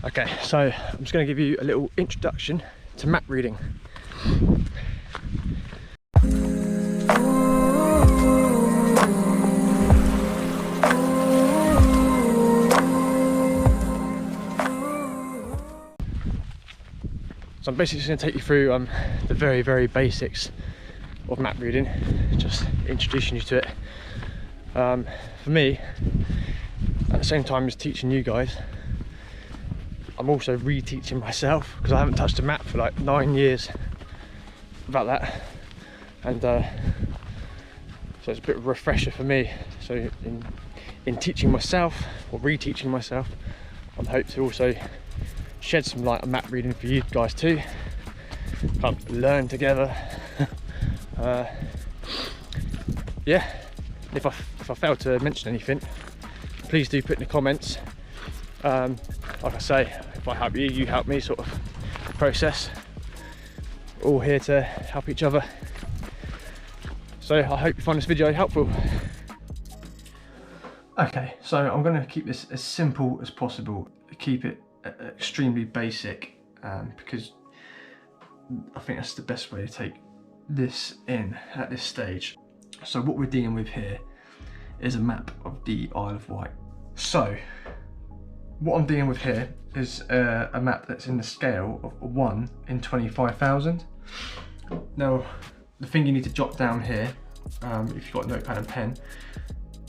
Okay, so I'm just going to give you a little introduction to map reading. So I'm basically just going to take you through the very basics of map reading, just introducing you to it. For me, at the same time as teaching you guys, I'm also reteaching myself, because I haven't touched a map for like 9 years about that, and so it's a bit of a refresher for me. So in teaching myself or reteaching myself, I hope to also shed some light on map reading for you guys too. Kind of learn together. Yeah, if I fail to mention anything, please do put in the comments. Like I say, if I help you, you help me, sort of process. We're all here to help each other. So I hope you find this video helpful. Okay, so I'm going to keep this as simple as possible, keep it extremely basic, because I think that's the best way to take this in at this stage. So what we're dealing with here is a map of the Isle of Wight. So what I'm dealing with here is a map that's in the scale of 1 in 25,000. Now, the thing you need to jot down here, if you've got a notepad and pen,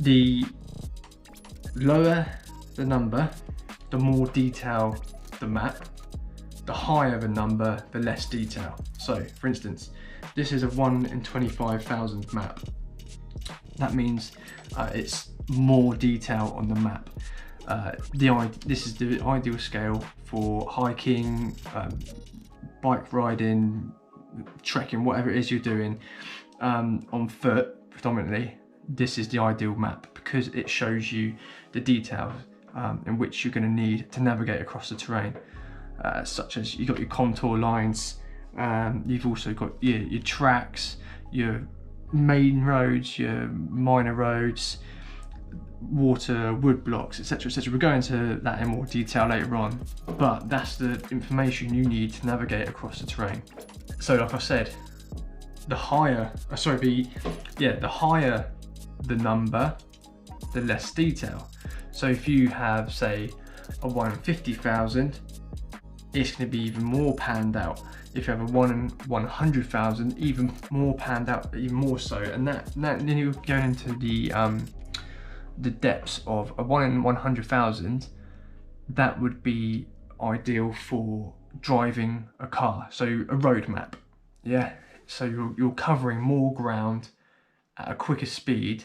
the lower the number, the more detail the map, the higher the number, the less detail. So, for instance, this is a 1 in 25,000 map. That means it's more detail on the map. This is the ideal scale for hiking, bike riding, trekking, whatever it is you're doing on foot predominantly. This is the ideal map because it shows you the details in which you're going to need to navigate across the terrain, such as you've got your contour lines, you've also got your tracks, your main roads, your minor roads, water, wood blocks, etc, etc. We'll go into that in more detail later on, but that's the information you need to navigate across the terrain. So like I said, the higher the number, the less detail. So if you have, say, a 1 in 50,000, it's going to be even more panned out. If you have a 1 in 100,000, even more panned out, even more so. And then you're going into the depths of a 1 in 100,000. That would be ideal for driving a car, so a road map. Yeah, so you're covering more ground at a quicker speed.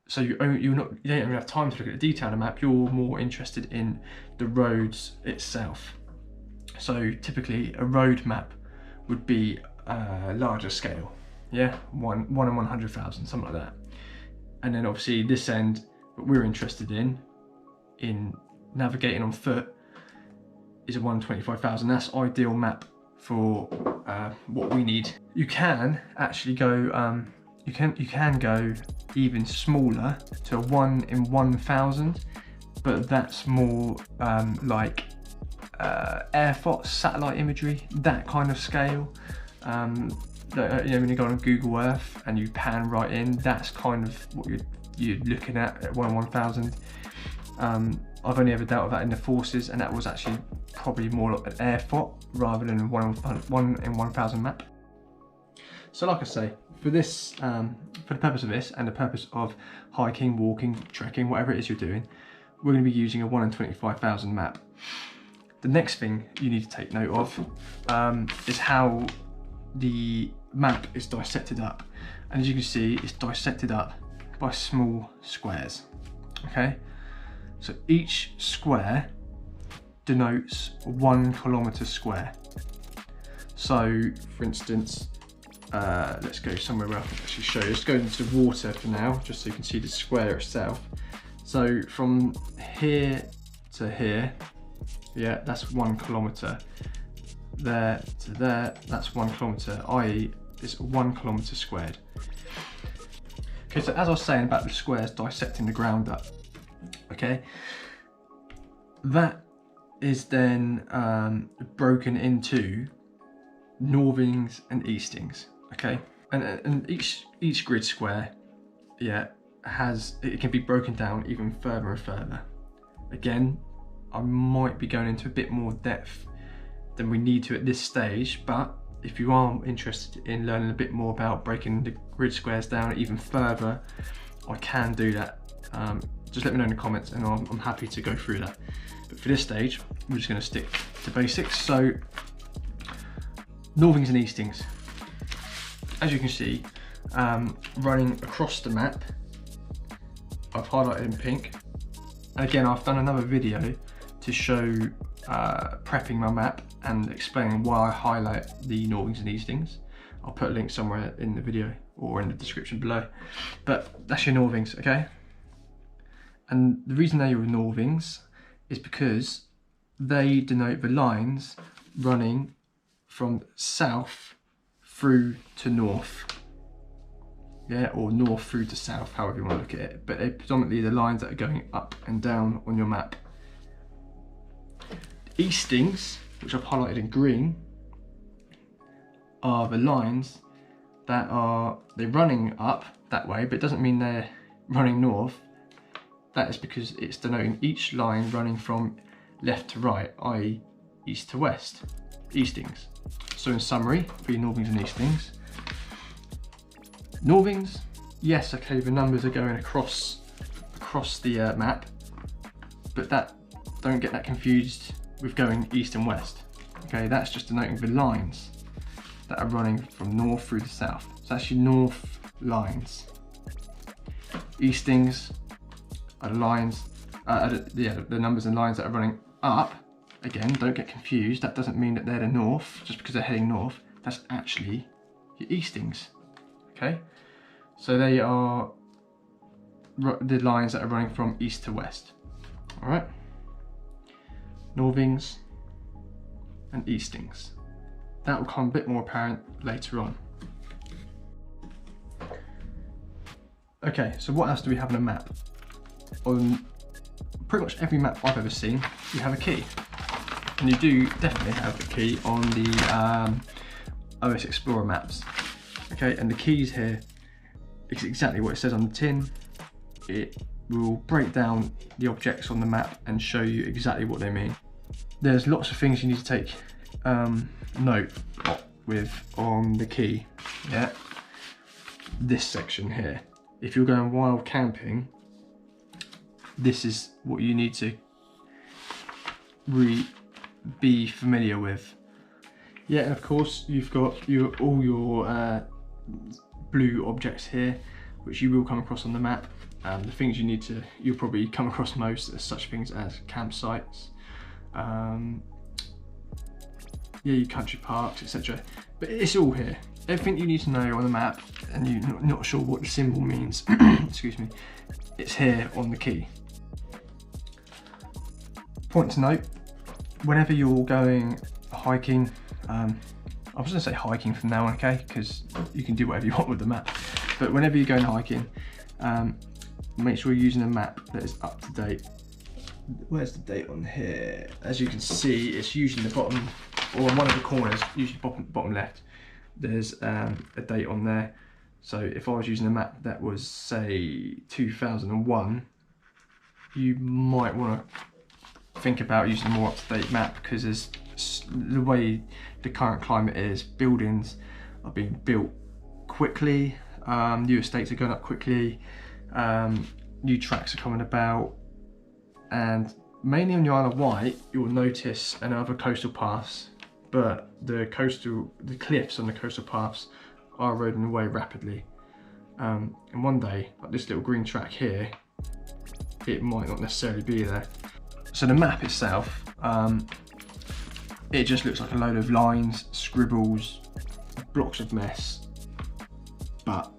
So you don't even have time to look at the detail of the map. You're more interested in the roads itself. So typically a road map would be a larger scale. Yeah, 1 in 100,000, something like that. And then obviously this end, what we're interested in navigating on foot, is a 1 in 25,000. That's ideal map for what we need. You can actually go, you can go even smaller to a 1 in 1,000, but that's more like airfots, satellite imagery, that kind of scale. When you go on Google Earth and you pan right in, that's kind of what you're looking at 1 in 1,000. I've only ever dealt with that in the forces, and that was actually probably more like an airfot rather than a 1 in 1,000 map. So like I say, for this, for the purpose of this and the purpose of hiking, walking, trekking, whatever it is you're doing, we're going to be using a 1 in 25,000 map. The next thing you need to take note of is how the map is dissected up. And as you can see, it's dissected up by small squares. Okay, so each square denotes 1 kilometre square. So for instance, let's go somewhere where I can actually show you. Let's go into water for now, just so you can see the square itself. So from here to here, yeah, that's 1 kilometre. There to there, that's 1 kilometre, i.e. it's 1 kilometre squared. Okay, so as I was saying about the squares dissecting the ground up, okay, that is then broken into northings and eastings, okay? And each grid square, yeah, it can be broken down even further and further. Again, I might be going into a bit more depth than we need to at this stage, but if you are interested in learning a bit more about breaking the grid squares down even further, I can do that. Just let me know in the comments and I'm happy to go through that. But for this stage, we're just going to stick to basics. So, northings and eastings. As you can see, running across the map, I've highlighted in pink. And again, I've done another video to show prepping my map and explaining why I highlight the northings and eastings. I'll put a link somewhere in the video or in the description below. But that's your northings, okay? And the reason they're your northings is because they denote the lines running from south through to north. Yeah, or north through to south, however you want to look at it. But they're predominantly the lines that are going up and down on your map. Eastings, which I've highlighted in green, are the lines that they're running up that way, but it doesn't mean they're running north. That is because it's denoting each line running from left to right, i.e. east to west, eastings. So in summary, for your northings and eastings, northings, yes, okay, the numbers are going across the map, but don't get that confused with going east and west. Okay, that's just denoting the lines that are running from north through to south. So that's your north lines. Eastings are the lines, the numbers and lines that are running up. Again, don't get confused. That doesn't mean that they're the north just because they're heading north. That's actually your eastings. Okay, so they are the lines that are running from east to west. All right, northings and eastings. That will become a bit more apparent later on. Okay, so what else do we have on a map? On pretty much every map I've ever seen, you have a key. And you do definitely have a key on the OS Explorer maps. Okay, and the keys here is exactly what it says on the tin. It will break down the objects on the map and show you exactly what they mean. There's lots of things you need to take note with on the key. Yeah, this section here. If you're going wild camping, this is what you need to be familiar with. Yeah, and of course you've got all your blue objects here, which you will come across on the map. The things you'll probably come across most are such things as campsites, yeah, your country parks, etc. But it's all here. Everything you need to know on the map, and you're not sure what the symbol means, excuse me, it's here on the key. Point to note, whenever you're going hiking, I was going to say hiking from now on, okay, because you can do whatever you want with the map, but whenever you're going hiking, make sure you're using a map that is up to date. Where's the date on here? As you can see, it's usually the bottom, or on one of the corners, usually bottom left, there's a date on there. So if I was using a map that was, say, 2001, you might want to think about using a more up-to-date map, because there's the way the current climate is, buildings are being built quickly, new estates are going up quickly, new tracks are coming about, and mainly on the Isle of Wight you'll notice and other coastal paths, but the cliffs on the coastal paths are eroding away rapidly, and one day, like this little green track here, it might not necessarily be there. So the map itself, it just looks like a load of lines, scribbles, blocks of mess, but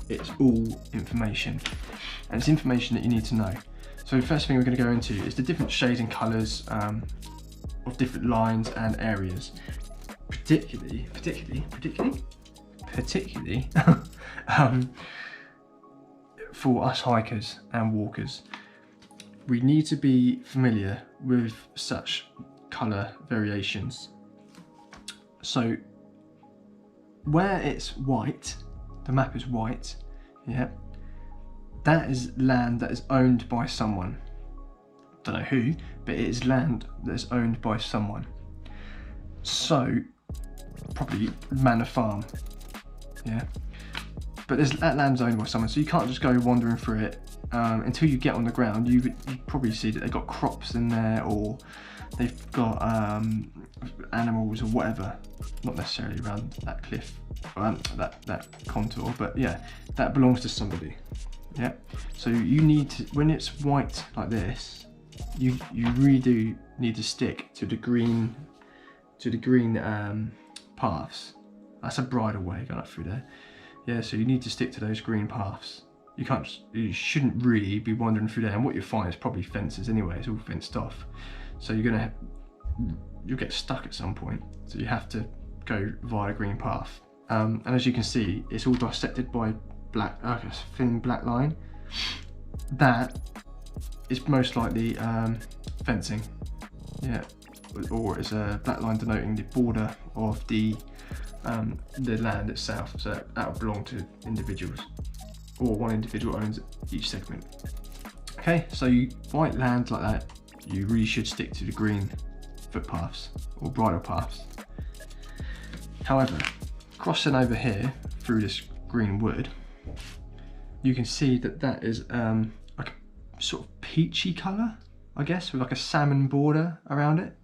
it's all information, and it's information that you need to know. So the first thing we're going to go into is the different shades and colours of different lines and areas, particularly for us hikers and walkers. We need to be familiar with such colour variations. So where it's white, the map is white, yeah, that is land that is owned by someone. Don't know who, but it is land that is owned by someone. So probably Manor Farm, yeah. But that land's owned by someone, so you can't just go wandering through it. Until you get on the ground, you probably see that they've got crops in there, or they've got animals or whatever. Not necessarily around that cliff, that contour, but yeah, that belongs to somebody. Yeah. So you need to, when it's white like this, you really do need to stick to the green paths. That's a bridle way going up through there. Yeah, so you need to stick to those green paths. You shouldn't really be wandering through there, and what you'll find is probably fences anyway. It's all fenced off, so you'll get stuck at some point. So you have to go via a green path. And as you can see, it's all dissected by a thin black line. That is most likely fencing, yeah, or it's a black line denoting the border of the land itself. So that will belong to individuals, or one individual owns each segment. Okay, so white land like that, you really should stick to the green footpaths or bridle paths. However, crossing over here through this green wood, you can see that is like a sort of peachy colour, I guess, with like a salmon border around it.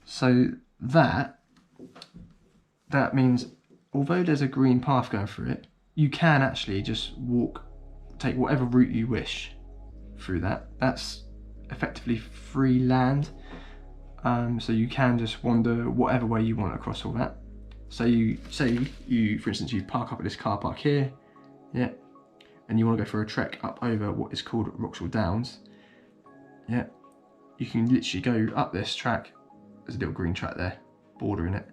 So that means, although there's a green path going through it, you can actually just take whatever route you wish through that. That's effectively free land. So you can just wander whatever way you want across all that. So for instance, you park up at this car park here, yeah, and you want to go for a trek up over what is called Wroxall Downs, yeah, you can literally go up this track. There's a little green track there, bordering it.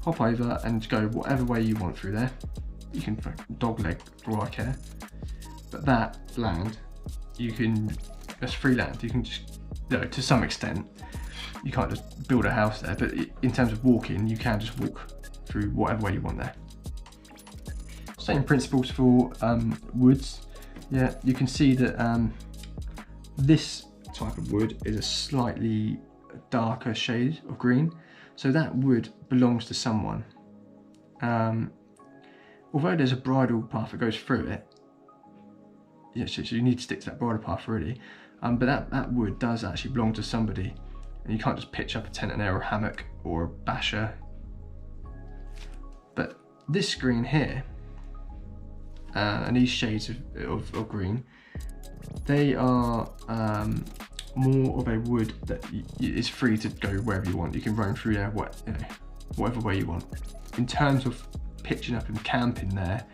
Hop over and go whatever way you want through there. You can dogleg for all I care. But that land, that's free land. You can just, to some extent, you can't just build a house there, but in terms of walking, you can just walk through whatever way you want there. Same principles for woods. Yeah, you can see that this type of wood is a slightly darker shade of green. So that wood belongs to someone. Although there's a bridle path that goes through it, yeah, so you need to stick to that bridle path really. But that wood does actually belong to somebody, and you can't just pitch up a tent and air or a hammock or a basher. But this green here, and these shades of green, they are more of a wood that is free to go wherever you want. You can roam through there whatever way you want. In terms of pitching up and camping there,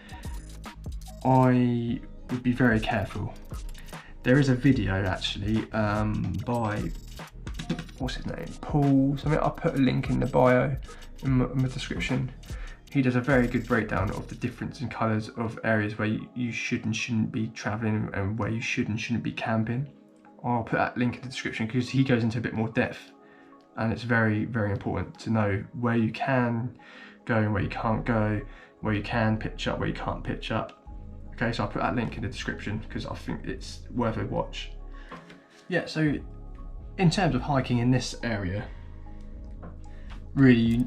I would be very careful. There is a video actually by, what's his name, Paul something. I'll put a link in the bio, in the description. He does a very good breakdown of the difference in colours of areas where you should and shouldn't be travelling, and where you should and shouldn't be camping. I'll put that link in the description because he goes into a bit more depth, and it's very, very important to know where you can go and where you can't go, where you can pitch up, where you can't pitch up. Okay, so I'll put that link in the description because I think it's worth a watch. Yeah, so in terms of hiking in this area, really,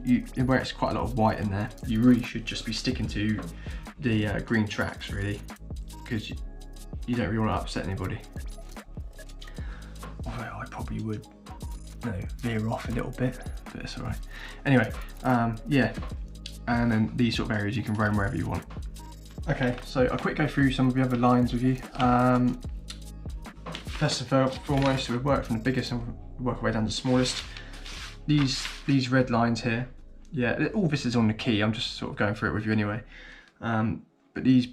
where it's quite a lot of white in there, you really should just be sticking to the green tracks really, because you don't really want to upset anybody. Although I probably would, veer off a little bit, but it's alright. Anyway, yeah, and then these sort of areas you can roam wherever you want. Okay, so I'll quick go through some of the other lines with you. First and foremost, we work from the biggest and work our way down to the smallest. These red lines here, yeah, all this is on the key. I'm just sort of going through it with you anyway. But these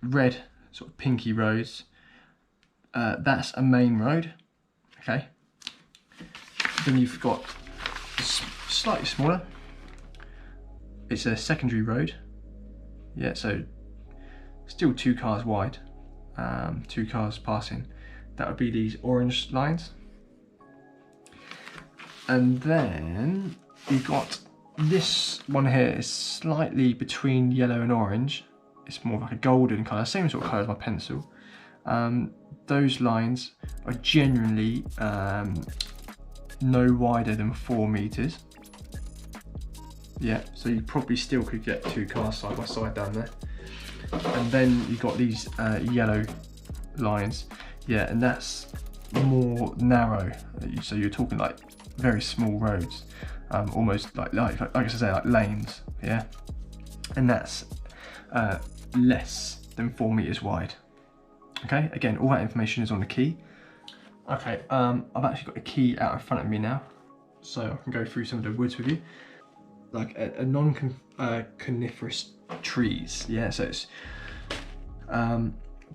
red sort of pinky roads, that's a main road. Okay. Then you've got slightly smaller. It's a secondary road. Yeah, so still 2 cars wide, 2 cars passing. That would be these orange lines. And then you've got this one here is slightly between yellow and orange. It's more like a golden colour, same sort of colour as my pencil. Those lines are generally no wider than 4 meters. Yeah, so you probably still could get 2 cars side by side down there. And then you've got these yellow lines. Yeah, and that's more narrow. So you're talking like very small roads, almost like I say, like lanes. Yeah, and that's less than 4 meters wide. Okay, again, all that information is on the key. Okay, I've actually got a key out in front of me now, so I can go through some of the woods with you. Like a non-coniferous trees, yeah, so it's,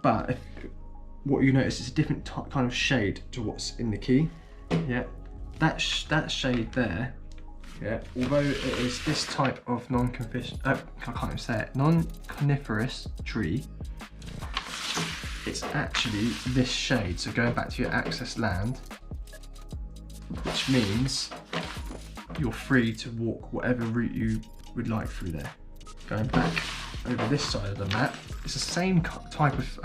but what you notice is a different kind of shade to what's in the key, yeah. That shade there, yeah, although it is this type of non-coniferous tree, it's actually this shade. So going back to your access land, which means you're free to walk whatever route you would like through there. Going back over this side of the map, it's the same type of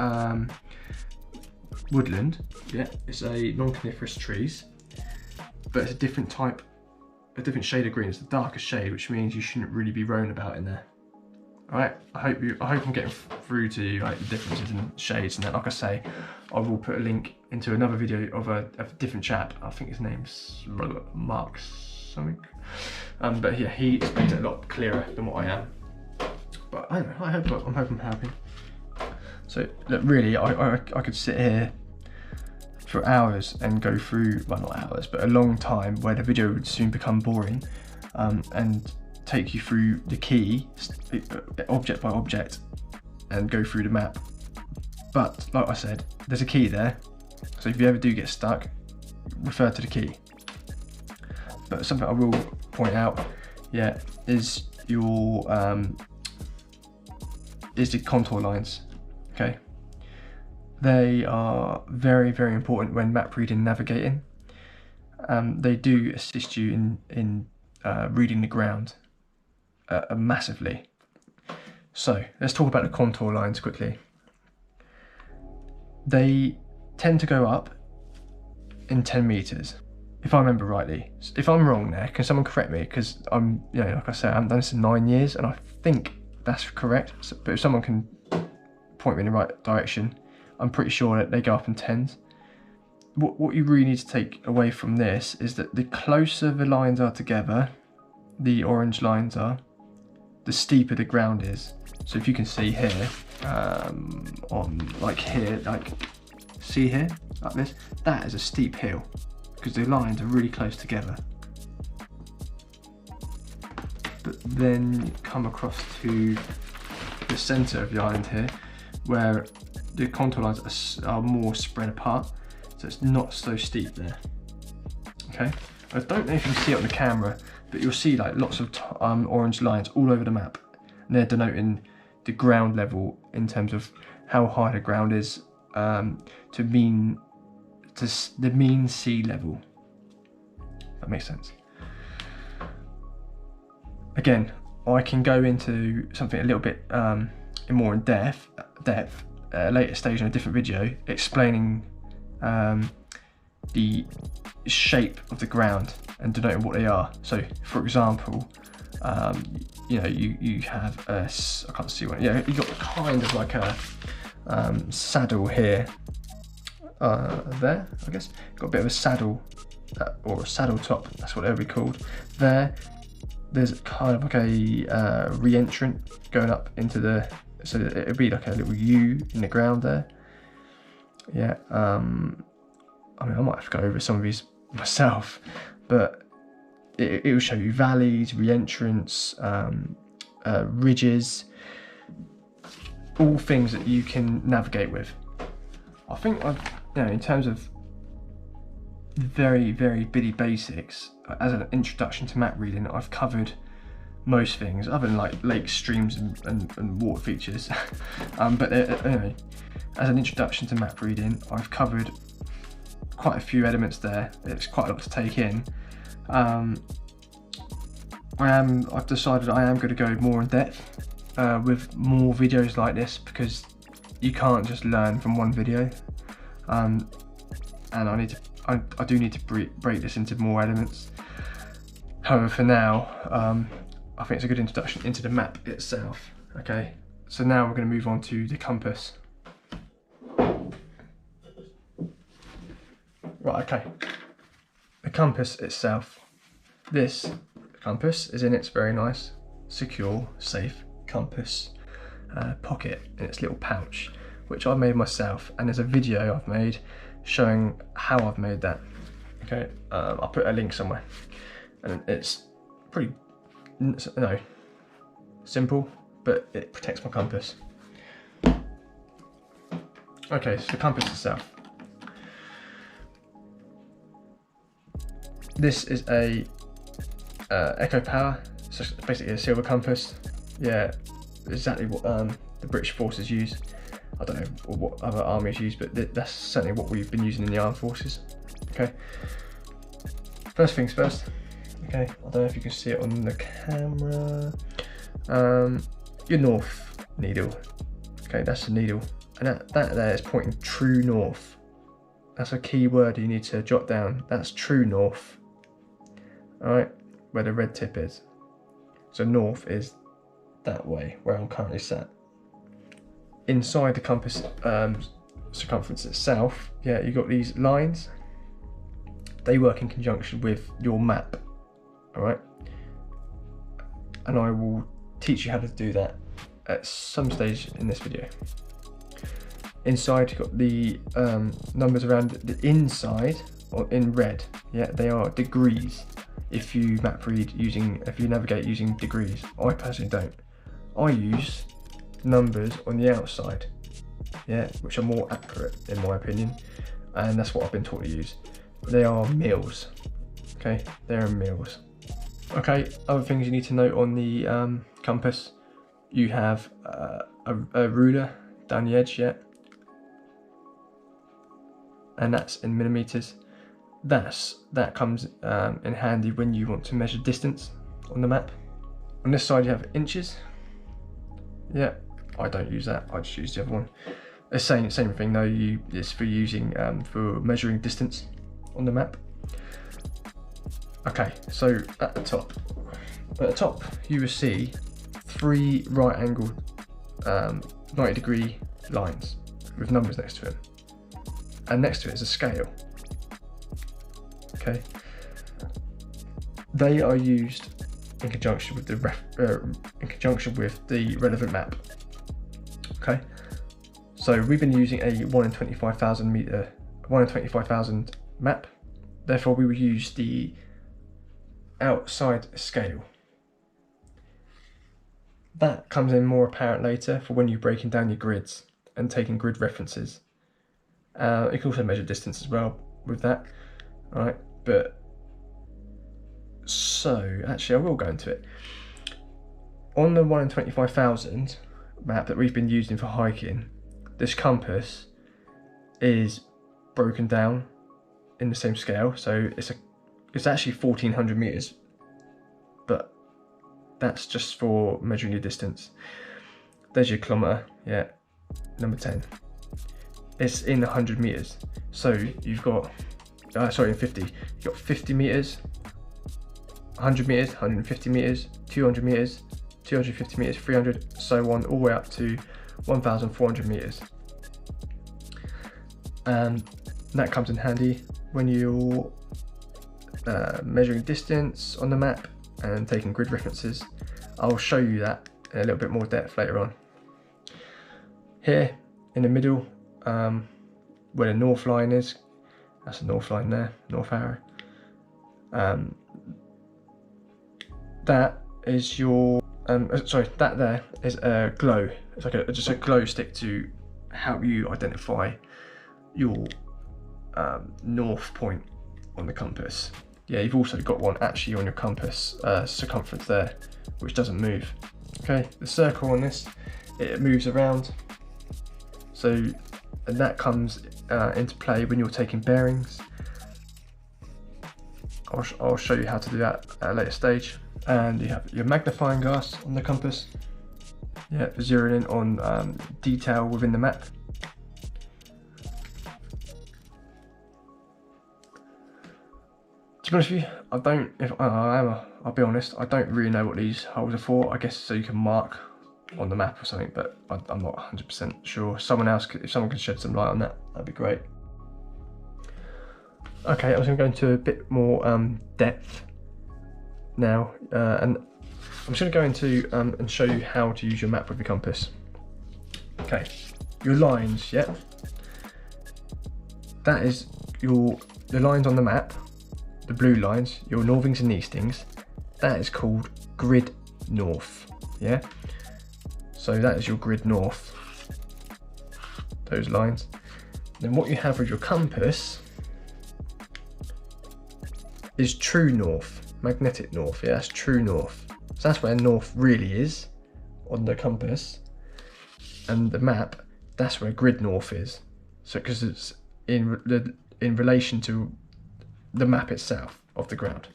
woodland. Yeah, it's a non-coniferous trees, but it's a different type, a different shade of green. It's a darker shade, which means you shouldn't really be rowing about in there. All right, I hope I'm getting through to you, like the differences in shades and that. Like I say, I will put a link into another video of a different chap. I think his name's Mark something. But yeah, he explains it a lot clearer than what I am. But I don't know, I'm hoping I'm helping. So look, really, I could sit here for hours and go through, well, not hours, but a long time where the video would soon become boring, and take you through the key object by object and go through the map. But like I said, there's a key there, so if you ever do get stuck, refer to the key. But something I will point out, yeah, is your is the contour lines. Okay, they are very, very important when map reading, navigating. They do assist you in reading the ground massively. So let's talk about the contour lines quickly. They tend to go up in 10 meters, if I remember rightly. If I'm wrong there, can someone correct me? Because I'm, you know, like I said, I haven't done this in 9 years, and I think that's correct. So, but if someone can point me in the right direction, I'm pretty sure that they go up in 10s. What you really need to take away from this is that the closer the lines are together, the orange lines are, the steeper the ground is. So if you can see here, on like here, like see here, like this, that is a steep hill because the lines are really close together. But then you come across to the center of the island here, where the contour lines are more spread apart, so it's not so steep there. Okay, I don't know if you can see it on the camera, but you'll see like lots of orange lines all over the map, and they're denoting the ground level in terms of how high the ground is to the mean sea level. That makes sense. Again, I can go into something a little bit more in depth at a later stage in a different video, explaining the shape of the ground and denoting what they are. So for example, you know, you have a, I can't see one, yeah, you got kind of like a saddle here, there, I guess, got a bit of a saddle, or a saddle top, that's what it would be called. There's kind of like a re-entrant going up into the, so it would be like a little U in the ground there. Yeah, I mean, I might have to go over some of these myself, but it will show you valleys, re-entrants, ridges, all things that you can navigate with. I think I've, you know, in terms of very, very bitty basics, as an introduction to map reading, I've covered most things other than like lakes, streams and water features. But anyway, as an introduction to map reading, I've covered quite a few elements there. It's quite a lot to take in, I've decided I am going to go more in depth with more videos like this, because you can't just learn from one video, and I do need to break this into more elements. However, for now, I think it's a good introduction into the map itself. Okay, so now we're going to move on to the compass. Right, okay. The compass itself. This compass is in its very nice, secure, safe compass pocket in its little pouch, which I made myself, and there's a video I've made showing how I've made that. Okay, I'll put a link somewhere, and it's pretty simple, but it protects my compass. Okay, so the compass itself. This is a Echo Power, so it's basically a silver compass. Yeah, exactly what the British forces use. I don't know what other armies use, but that's certainly what we've been using in the armed forces. Okay, first things first. Okay, I don't know if you can see it on the camera. Your north needle. Okay, that's the needle, and that there is pointing true north. That's a key word you need to jot down. That's true north. Alright, where the red tip is. So north is that way, where I'm currently sat. Inside the compass circumference itself, yeah, you've got these lines. They work in conjunction with your map. Alright, and I will teach you how to do that at some stage in this video. Inside you've got the numbers around the inside, or in red. Yeah, they are degrees. If you navigate using degrees. I personally don't. I use numbers on the outside, yeah, which are more accurate in my opinion, and that's what I've been taught to use. They are mils. Okay, they are mils. Okay, other things you need to note on the compass. You have a ruler down the edge, yeah, and that's in millimeters. That comes in handy when you want to measure distance on the map. On this side you have inches. Yeah, I don't use that. I just use the other one. The same thing though. It's for using for measuring distance on the map. Okay, so at the top you will see 3 right angled 90-degree lines with numbers next to them, and next to it is a scale. Okay, they are used in conjunction with the relevant map. Okay, so we've been using a 1 in 25,000 map. Therefore, we will use the outside scale. That comes in more apparent later for when you're breaking down your grids and taking grid references. You can also measure distance as well with that. Alright, but so actually I will go into it. On the 1 in 25,000 map that we've been using for hiking, this compass is broken down in the same scale, so it's actually 1400 meters, but that's just for measuring your distance. There's your kilometer, yeah, number 10. It's in 100 meters, so you've got in 50. You've got 50 meters, 100 meters, 150 meters, 200 meters, 250 meters, 300, so on, all the way up to 1,400 meters. And that comes in handy when you're measuring distance on the map and taking grid references. I'll show you that in a little bit more depth later on. Here in the middle, where the north line is, that's the north line there, north arrow. That is your, that there is a glow. It's like just a glow stick to help you identify your north point on the compass. Yeah, you've also got one actually on your compass circumference there, which doesn't move. Okay, the circle on this, it moves around. So, and that comes into play when you're taking bearings. I'll show you how to do that at a later stage. And you have your magnifying glass on the compass, yeah, for zeroing in on detail within the map. To be honest with you, I'll be honest, I don't really know what these holes are for. I guess so you can mark on the map or something, but I'm not 100% sure. If someone can shed some light on that, that'd be great. Okay, I was going to go into a bit more depth now, and I'm just going to go into and show you how to use your map with your compass. Okay, your lines, yeah. That is the lines on the map, the blue lines, your northings and eastings. That is called grid north, yeah. So that is your grid north, those lines. Then what you have with your compass is true north, magnetic north, yeah, that's true north. So that's where north really is on the compass, and the map, that's where grid north is. So because it's in relation to the map itself of the ground.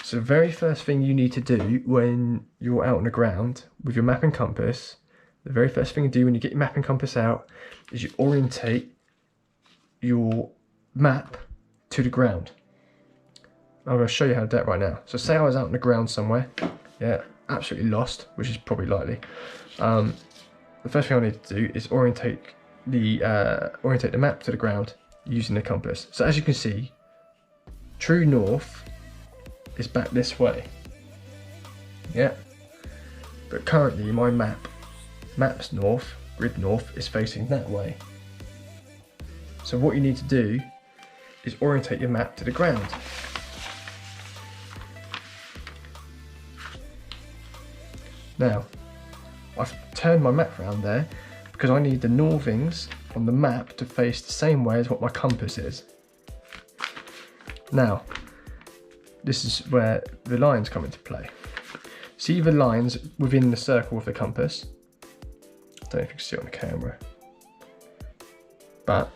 So the very first thing you need to do when you're out on the ground with your map and compass, the very first thing you do when you get your map and compass out is you orientate your map to the ground. I'm going to show you how to do that right now. So say I was out on the ground somewhere, yeah, absolutely lost, which is probably likely. The first thing I need to do is orientate the map to the ground using the compass. So as you can see, true north is back this way, yeah, but currently my maps north, grid north, is facing that way. So what you need to do is orientate your map to the ground. Now, I've turned my map around there because I need the northings on the map to face the same way as what my compass is. Now, this is where the lines come into play. See the lines within the circle of the compass? I don't know if you can see it on the camera. But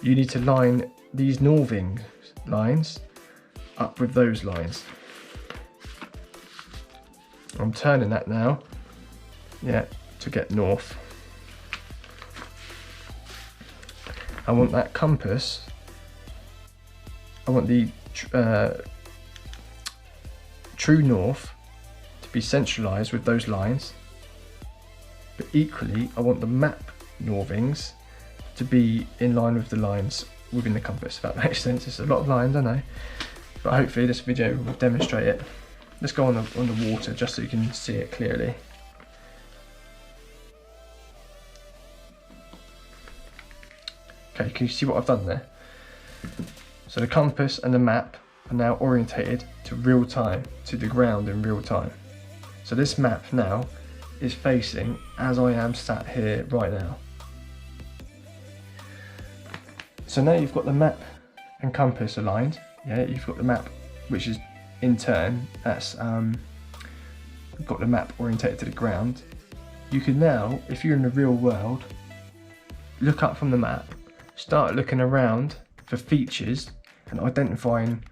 you need to line these northing lines up with those lines. I'm turning that now, yeah, to get north. I want that compass, I want the true north to be centralised with those lines, but equally I want the map northings to be in line with the lines within the compass, if that makes sense. It's a lot of lines, I know, but hopefully this video will demonstrate it. Let's go on the water just so you can see it clearly. Okay, can you see what I've done there? So the compass and the map are now orientated to real time, to the ground in real time. So this map now is facing as I am sat here right now. So now you've got the map and compass aligned, yeah, you've got the map, which is in turn, that's got the map orientated to the ground. You can now, if you're in the real world, look up from the map, start looking around for features and identifying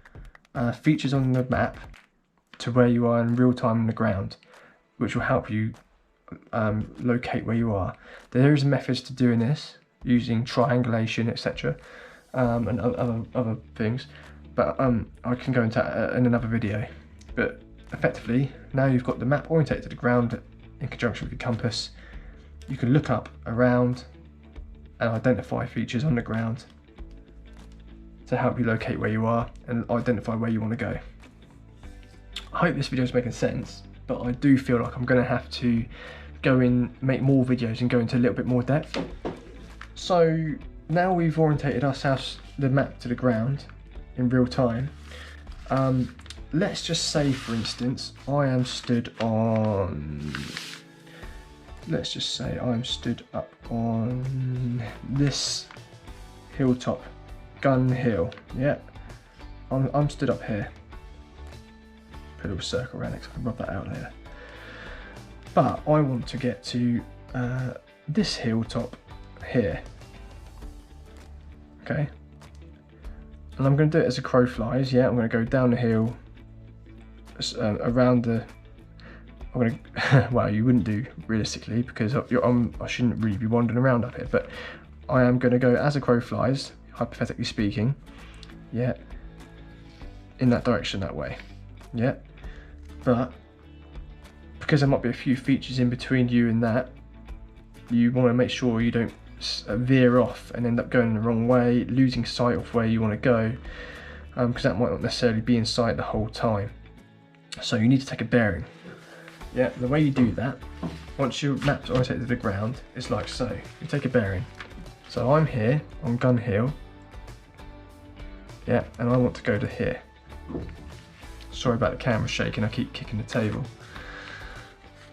features on the map to where you are in real time on the ground, which will help you locate where you are. There is methods to doing this using triangulation, etc., and other things, but I can go into that in another video. But effectively, now you've got the map orientated to the ground in conjunction with your compass, you can look up around and identify features on the ground to help you locate where you are and identify where you want to go. I hope this video is making sense, but I do feel like I'm going to have to go in, make more videos and go into a little bit more depth. So now we've orientated ourselves, the map to the ground in real time. Let's just say, for instance, I am stood on, let's just say I'm stood up on this hilltop, Gun Hill, yeah, I'm stood up here. Put a little circle around it so I can rub that out later. But I want to get to this hilltop here, okay? and I'm going to do it as a crow flies. Yeah, I'm going to go down the hill, around the. I'm going to. Well, you wouldn't do realistically because I shouldn't really be wandering around up here, but I am going to go as a crow flies, hypothetically speaking. Yeah, in that direction, that way. Yeah, but because there might be a few features in between you and that, you want to make sure you don't veer off and end up going the wrong way, losing sight of where you want to go, because that might not necessarily be in sight the whole time. So you need to take a bearing. Yeah, the way you do that, once your map's oriented to the ground, is like so. You take a bearing. So I'm here on Gun Hill. Yeah, and I want to go to here. Sorry about the camera shaking, I keep kicking the table.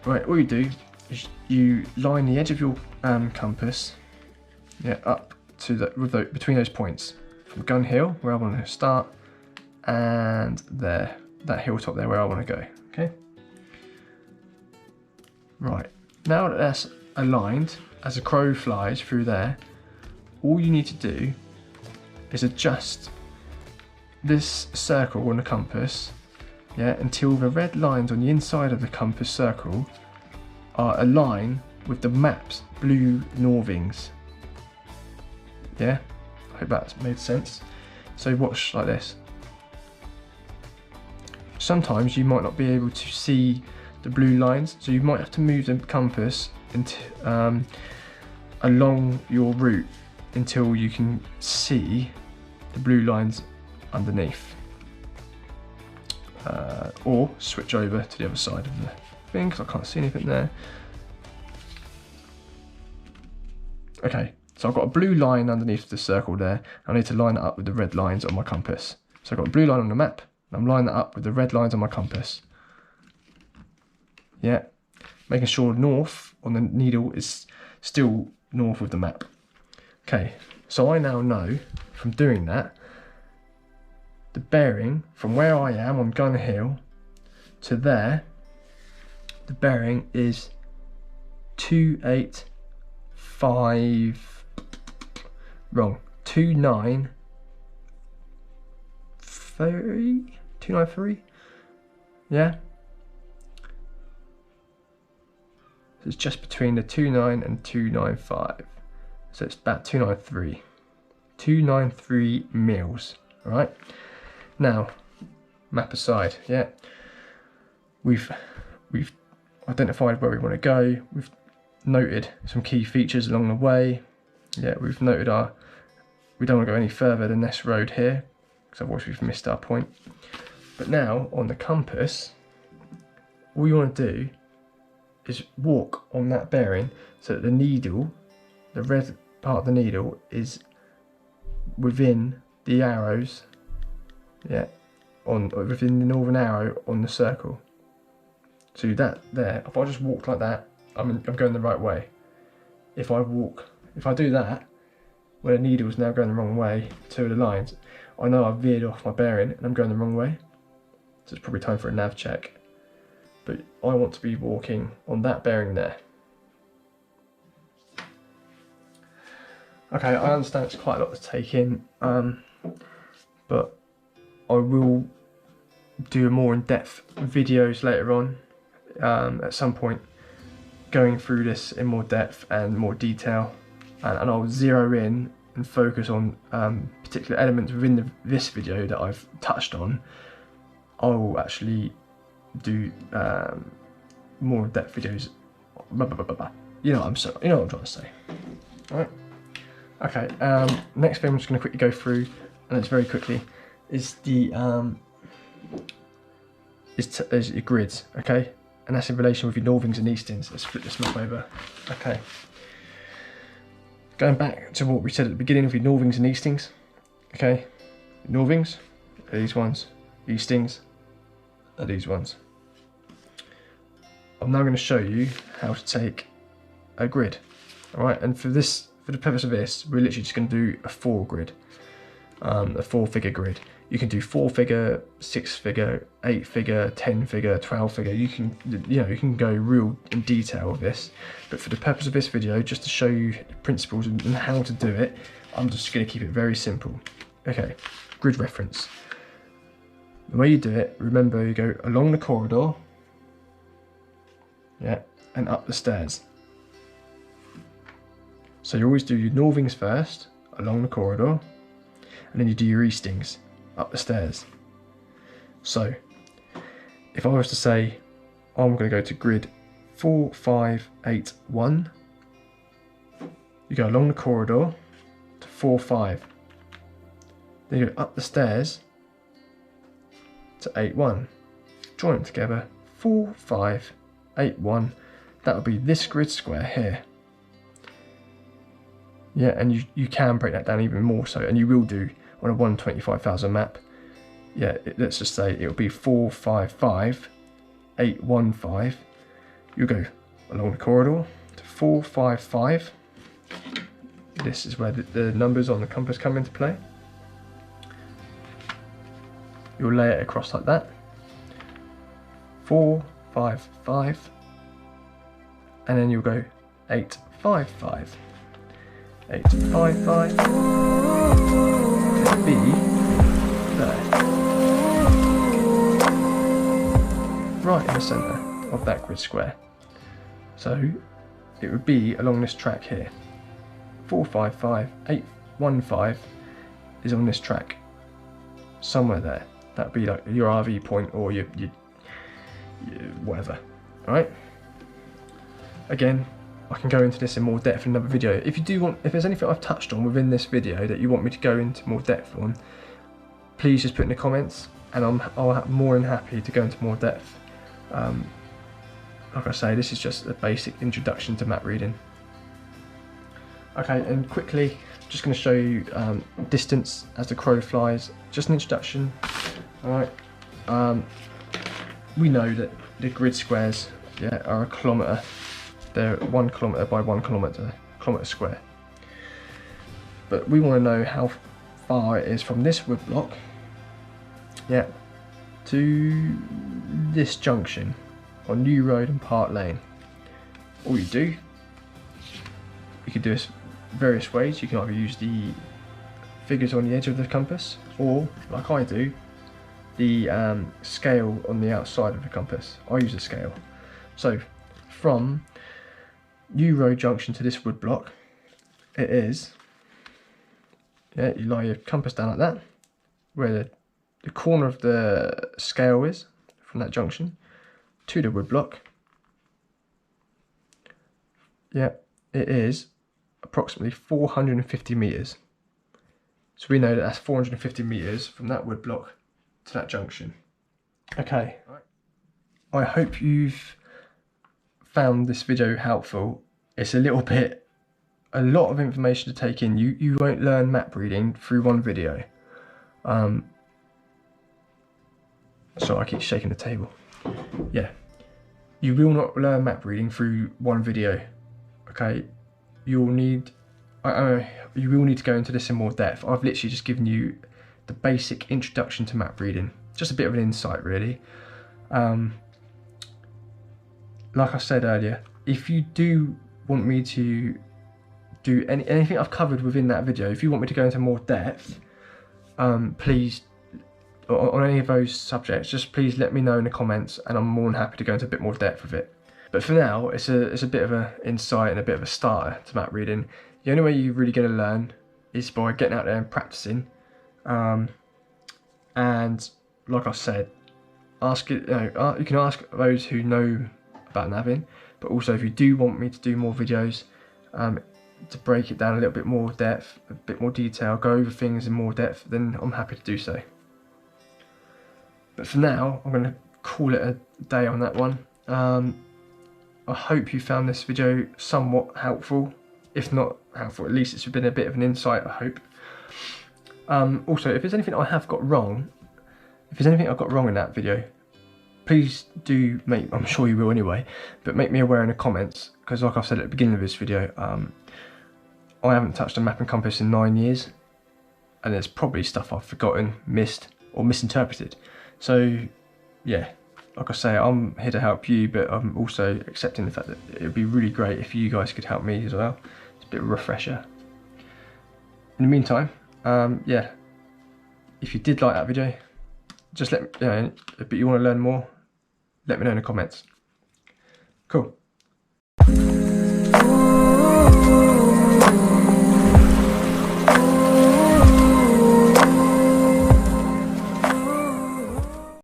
Right, all you do is you line the edge of your compass, yeah, up to between those points, from Gun Hill, where I want to start, and there, that hilltop there where I want to go, okay? Right, now that that's aligned, as a crow flies through there, all you need to do is adjust this circle on the compass, yeah, until the red lines on the inside of the compass circle are aligned with the map's blue Norvings. Yeah, I hope that's made sense. So watch like this. Sometimes you might not be able to see the blue lines, so you might have to move the compass along your route until you can see the blue lines underneath. Or switch over to the other side of the thing because I can't see anything there. Okay, so I've got a blue line underneath the circle there. I need to line it up with the red lines on my compass. So I've got a blue line on the map, and I'm lining that up with the red lines on my compass. Yeah, making sure north on the needle is still north of the map. Okay, so I now know from doing that, the bearing from where I am on Gun Hill to there, the bearing is 285, wrong, 293, yeah? So it's just between the 29 and 295, so it's about 293 mils, all right? Now, map aside, yeah, we've identified where we want to go. We've noted some key features along the way. Yeah, we've noted we don't want to go any further than this road here, because otherwise we've missed our point. But now, on the compass, all you want to do is walk on that bearing so that the needle, the red part of the needle, is within the arrows. Yeah, within the northern arrow on the circle. So that there, if I just walk like that, I'm going the right way. If I do that, where the needle is now going the wrong way, two of the lines, I know I've veered off my bearing and I'm going the wrong way. So it's probably time for a nav check. But I want to be walking on that bearing there. Okay, I understand it's quite a lot to take in, but I will do more in-depth videos later on, at some point, going through this in more depth and more detail, and I'll zero in and focus on particular elements within this video that I've touched on. I will actually do more in-depth videos. You know what I'm trying to say. All right. Okay. Next thing I'm just going to quickly go through, and it's very quickly, is the is your grids, okay, and that's in relation with your Norvings and Eastings. Let's flip this map over. Okay, going back to what we said at the beginning of your Norvings and Eastings. Okay, Norvings are these ones, Eastings are these ones. I'm now going to show you how to take a grid. All right, and for the purpose of this, we're literally just going to do a 4 grid, a 4-figure grid. You can do 4-figure, 6-figure, 8-figure, 10-figure, 12-figure. You can go real in detail with this. But for the purpose of this video, just to show you the principles and how to do it, I'm just going to keep it very simple. Okay, grid reference. The way you do it, remember, you go along the corridor, yeah, and up the stairs. So you always do your northings first, along the corridor, and then you do your eastings, up the stairs. So, if I was to say, I'm going to go to grid 4, 5, 8, 1, you go along the corridor to 4, 5. Then you go up the stairs to 8, 1. Join them together, 4, 5, 8, 1. That would be this grid square here. Yeah, and you can break that down even more so, and you will do on a 125,000 map. Yeah, let's just say it'll be 4, 5, 5, 8, 1, 5. You go along the corridor to 4, 5, 5. This is where the numbers on the compass come into play. You'll lay it across like that. 4, 5, 5. And then you'll go 8, 5, 5. 8, 5, 5. It'll be there. Right in the centre of that grid square. So it would be along this track here. 4, 5, 5, 8, 1, 5 is on this track. Somewhere there. That would be like your RV point or your whatever. Alright? Again, I can go into this in more depth in another video. If you do want, if there's anything I've touched on within this video that you want me to go into more depth on, please just put in the comments, and I'll be more than happy to go into more depth. Like I say, this is just a basic introduction to map reading. Okay, and quickly, just going to show you distance as the crow flies. Just an introduction. All right. We know that the grid squares, yeah, are a kilometre. They're 1 kilometre by 1 kilometre square. But we want to know how far it is from this wood block, yeah, to this junction on New Road and Park Lane. All you do, you can do this various ways. You can either use the figures on the edge of the compass, or like I do, the scale on the outside of the compass. I use a scale. So from New Road junction to this wood block, it is, yeah, you lie your compass down like that, where the corner of the scale is, from that junction to the wood block. Yeah, it is approximately 450 metres. So we know that that's 450 metres from that wood block to that junction. Okay, I hope you've found this video helpful. It's a lot of information to take in. You won't learn map reading through one video. Sorry, I keep shaking the table. Yeah, you will not learn map reading through one video. Okay, you'll need, you will need to go into this in more depth. I've literally just given you the basic introduction to map reading, just a bit of an insight really. Like I said earlier, if you do want me to do anything I've covered within that video, if you want me to go into more depth, please, on any of those subjects, just please let me know in the comments, and I'm more than happy to go into a bit more depth with it. But for now, it's a bit of an insight and a bit of a starter to map reading. The only way you're really going to learn is by getting out there and practicing. And like I said, you can ask those who know about navving, but also if you do want me to do more videos, to break it down a little bit more depth, a bit more detail, go over things in more depth, then I'm happy to do so. But for now, I'm going to call it a day on that one. I hope you found this video somewhat helpful. If not helpful, at least it's been a bit of an insight, I hope. Also, if there's anything I have got wrong, if there's anything I've got wrong in that video, please do I'm sure you will anyway, but make me aware in the comments, because like I said at the beginning of this video, I haven't touched a map and compass in 9 years, and there's probably stuff I've forgotten, missed, or misinterpreted. So yeah, like I say, I'm here to help you, but I'm also accepting the fact that it would be really great if you guys could help me as well. It's a bit of a refresher. In the meantime, yeah, if you did like that video, just let me know, but you want to learn more, let me know in the comments. Cool.